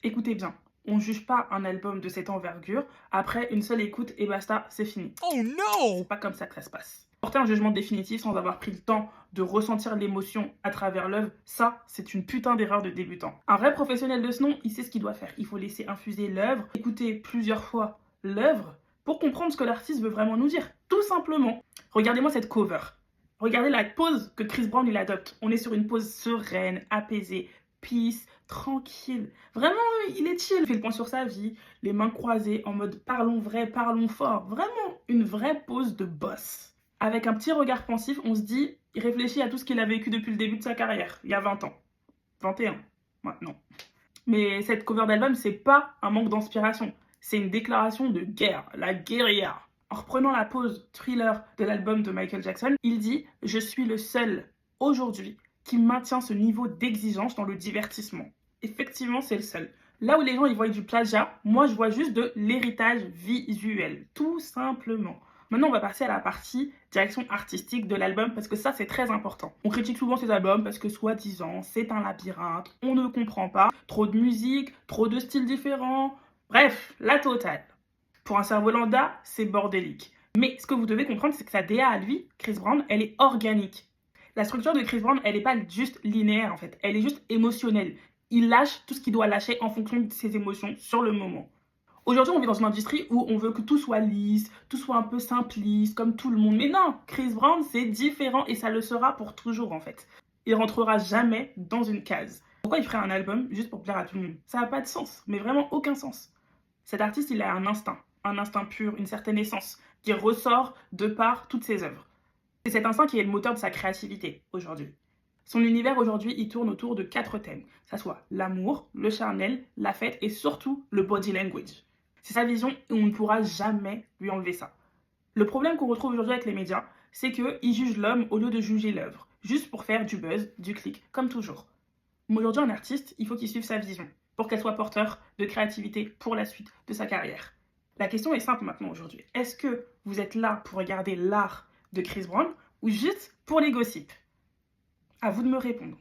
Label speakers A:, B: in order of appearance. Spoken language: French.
A: Écoutez bien, on ne juge pas un album de cette envergure après une seule écoute et basta, c'est fini.
B: Oh no!
A: C'est pas comme ça que ça se passe. Porter un jugement définitif sans avoir pris le temps de ressentir l'émotion à travers l'œuvre, ça, c'est une putain d'erreur de débutant. Un vrai professionnel de ce nom, il sait ce qu'il doit faire. Il faut laisser infuser l'œuvre, écouter plusieurs fois l'œuvre pour comprendre ce que l'artiste veut vraiment nous dire. Tout simplement. Regardez-moi cette cover. Regardez la pose que Chris Brown il adopte. On est sur une pose sereine, apaisée, peace, tranquille. Vraiment, il est chill. Il fait le point sur sa vie, les mains croisées en mode parlons vrai, parlons fort. Vraiment une vraie pose de boss. Avec un petit regard pensif, on se dit, il réfléchit à tout ce qu'il a vécu depuis le début de sa carrière, il y a 20 ans. 21 maintenant. Mais cette cover d'album, c'est pas un manque d'inspiration. C'est une déclaration de guerre, la guérilla. En reprenant la pose thriller de l'album de Michael Jackson, il dit « Je suis le seul, aujourd'hui, qui maintient ce niveau d'exigence dans le divertissement. » Effectivement, c'est le seul. Là où les gens ils voient du plagiat, moi je vois juste de l'héritage visuel, tout simplement. Maintenant, on va passer à la partie direction artistique de l'album parce que ça, c'est très important. On critique souvent ces albums parce que, soi-disant, c'est un labyrinthe, on ne comprend pas, trop de musique, trop de styles différents, bref, la totale. Pour un cerveau lambda, c'est bordélique. Mais ce que vous devez comprendre, c'est que sa DA à lui, Chris Brown, elle est organique. La structure de Chris Brown, elle n'est pas juste linéaire en fait, elle est juste émotionnelle. Il lâche tout ce qu'il doit lâcher en fonction de ses émotions sur le moment. Aujourd'hui, on vit dans une industrie où on veut que tout soit lisse, tout soit un peu simpliste, comme tout le monde. Mais non, Chris Brown, c'est différent et ça le sera pour toujours en fait. Il rentrera jamais dans une case. Pourquoi il ferait un album juste pour plaire à tout le monde? Ça n'a pas de sens, mais vraiment aucun sens. Cet artiste, il a un instinct pur, une certaine essence, qui ressort de par toutes ses œuvres. C'est cet instinct qui est le moteur de sa créativité aujourd'hui. Son univers aujourd'hui, il tourne autour de 4 thèmes, que ce soit l'amour, le charnel, la fête et surtout le body language. C'est sa vision et on ne pourra jamais lui enlever ça. Le problème qu'on retrouve aujourd'hui avec les médias, c'est qu'ils jugent l'homme au lieu de juger l'œuvre, juste pour faire du buzz, du clic, comme toujours. Mais aujourd'hui, un artiste, il faut qu'il suive sa vision, pour qu'elle soit porteur de créativité pour la suite de sa carrière. La question est simple maintenant aujourd'hui. Est-ce que vous êtes là pour regarder l'art de Chris Brown ou juste pour les gossips? À vous de me répondre.